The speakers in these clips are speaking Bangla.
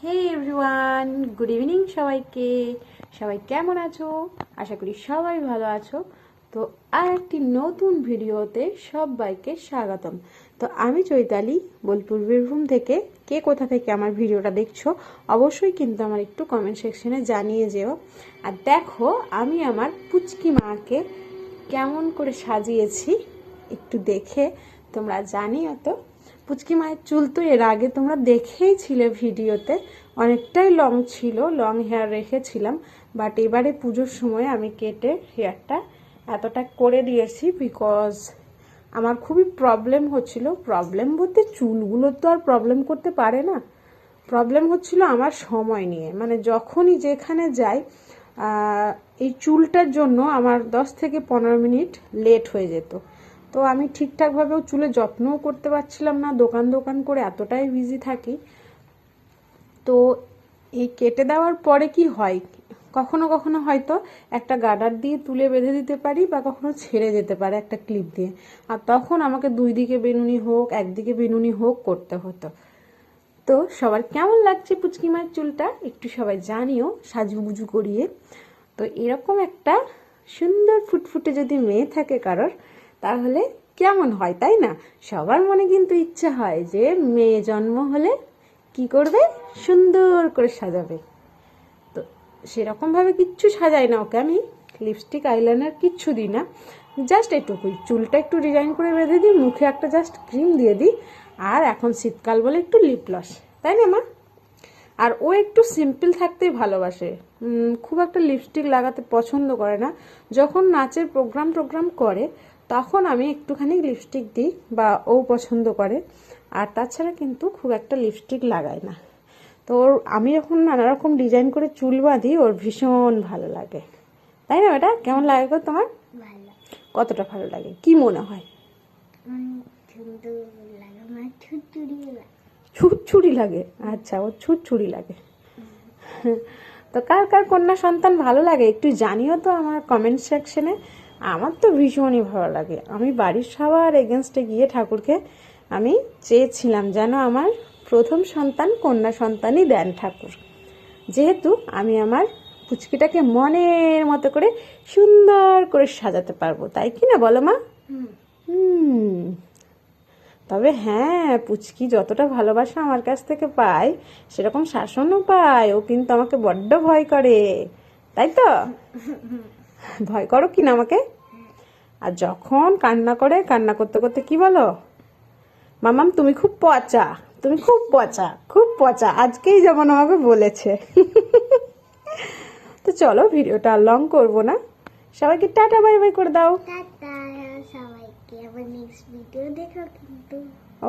হে এভরিওয়ান, গুড ইভিনিং সবাইকে। সবাই কেমন আছো? আশা করি সবাই ভালো আছো। তো আর একটি নতুন ভিডিওতে সবাইকে স্বাগতম। তো আমি চৈতালি, বোলপুর বীরভূম থেকে। কে কোথা থেকে আমার ভিডিওটা দেখছো অবশ্যই কিন্তু আমার একটু কমেন্ট সেকশনে জানিয়ে যেও। আর দেখো আমি আমার পুচকি মাকে কেমন করে সাজিয়েছি একটু দেখে তোমরা জানিও। তো পুচকি মায়ের চুল তো এর আগে তোমরা দেখেই ছিলে ভিডিওতে, অনেকটাই লং ছিল, লং হেয়ার রেখেছিলাম। বাট এবারে পুজোর সময় আমি কেটে হেয়ারটা এতটা করে দিয়েছি বিকজ আমার খুবই প্রবলেম হচ্ছিল। প্রবলেম বলতে চুলগুলো তো আর প্রবলেম করতে পারে না, প্রবলেম হচ্ছিল আমার সময় নিয়ে। মানে যখনই যেখানে যাই এই চুলটার জন্য আমার 10 থেকে 15 মিনিট লেট হয়ে যেত। তো আমি ঠিকঠাকভাবেও চুলে যত্নও করতে পারছিলাম না, দোকান করে এতটাই বিজি থাকি। তো এই কেটে দেওয়ার পরে কি হয়, কখনো কখনো হয়তো একটা গার্ডার দিয়ে তুলে বেঁধে দিতে পারি, বা কখনো ছেড়ে যেতে পারে একটা ক্লিপ দিয়ে। আর তখন আমাকে দুই দিকে বেনুনি হোক একদিকে বেনুনি হোক করতে হতো। তো সবার কেমন লাগছে পুচকি মায়ের চুলটা একটু সবাই জানিও সাজুগুজু করিয়ে। তো এরকম একটা সুন্দর ফুটফুটে যদি মেয়ে থাকে কারোর, তাহলে কেমন হয় তাই না? সবার মনে কিন্তু ইচ্ছা হয় যে মেয়ে জন্ম হলে কি করবে, সুন্দর করে সাজাবে। তো সেরকমভাবে কিচ্ছু সাজাই না ওকে আমি, লিপস্টিক আইলাইনার কিচ্ছু দিই না, জাস্ট এটুকুই, চুলটা একটু ডিজাইন করে বেঁধে দিই, মুখে একটা জাস্ট ক্রিম দিয়ে দিই, আর এখন শীতকাল বলে একটু লিপ গ্লস, তাই না মা? আর ও একটু সিম্পল থাকতেই ভালোবাসে, খুব একটা লিপস্টিক লাগাতে পছন্দ করে না। যখন নাচের প্রোগ্রাম করে তখন আমি একটুখানি লিপস্টিক দিই, বা ও পছন্দ করে। আর তাছাড়া কিন্তু খুব একটা লিপস্টিক লাগাই না। তো ওর আমি যখন নানা রকম ডিজাইন করে চুল বাঁধি ওর ভীষণ ভালো লাগে, তাই না? এটা কেমন লাগে গো তোমার? কতটা ভালো লাগে কি মনে হয়? ছুটছুড়ি লাগে। আচ্ছা, ওর ছুটছুড়ি লাগে। তো কার কার কন্যা সন্তান ভালো লাগে একটু জানিও তো আমার কমেন্ট সেকশনে। আমার তো ভীষণই ভালো লাগে। আমি বাড়ির সবার এগেনস্টে গিয়ে ঠাকুরকে আমি চেয়েছিলাম যেন আমার প্রথম সন্তান কন্যা সন্তানই দেন ঠাকুর, যেহেতু আমি আমার পুচকিটাকে মনের মতো করে সুন্দর করে সাজাতে পারবো, তাই কি না বলো মা? তবে হ্যাঁ, পুচকি যতটা ভালোবাসা আমার কাছ থেকে পায় সেরকম শাসনও পায়। ও কিন্তু আমাকে বড্ড ভয় করে, তাই তো? ভয় করো কি না আমাকে? আর যখন কান্না করে, কান্না করতে করতে কি বলো, মামাম তুমি খুব পচা, তুমি খুব পচা, খুব পচা, আজকেই যেমন আমাকে বলেছে। তো চলো ভিডিওটা আর লং করবো না, সবাইকে টাটা বাই বাই করে দাও।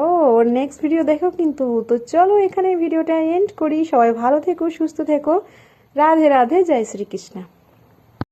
ও, ওর নেক্সট ভিডিও দেখো কিন্তু। তো চলো এখানে ভিডিওটা এন্ড করি। সবাই ভালো থেকো, সুস্থ থেকো। রাধে রাধে, জয় শ্রীকৃষ্ণ।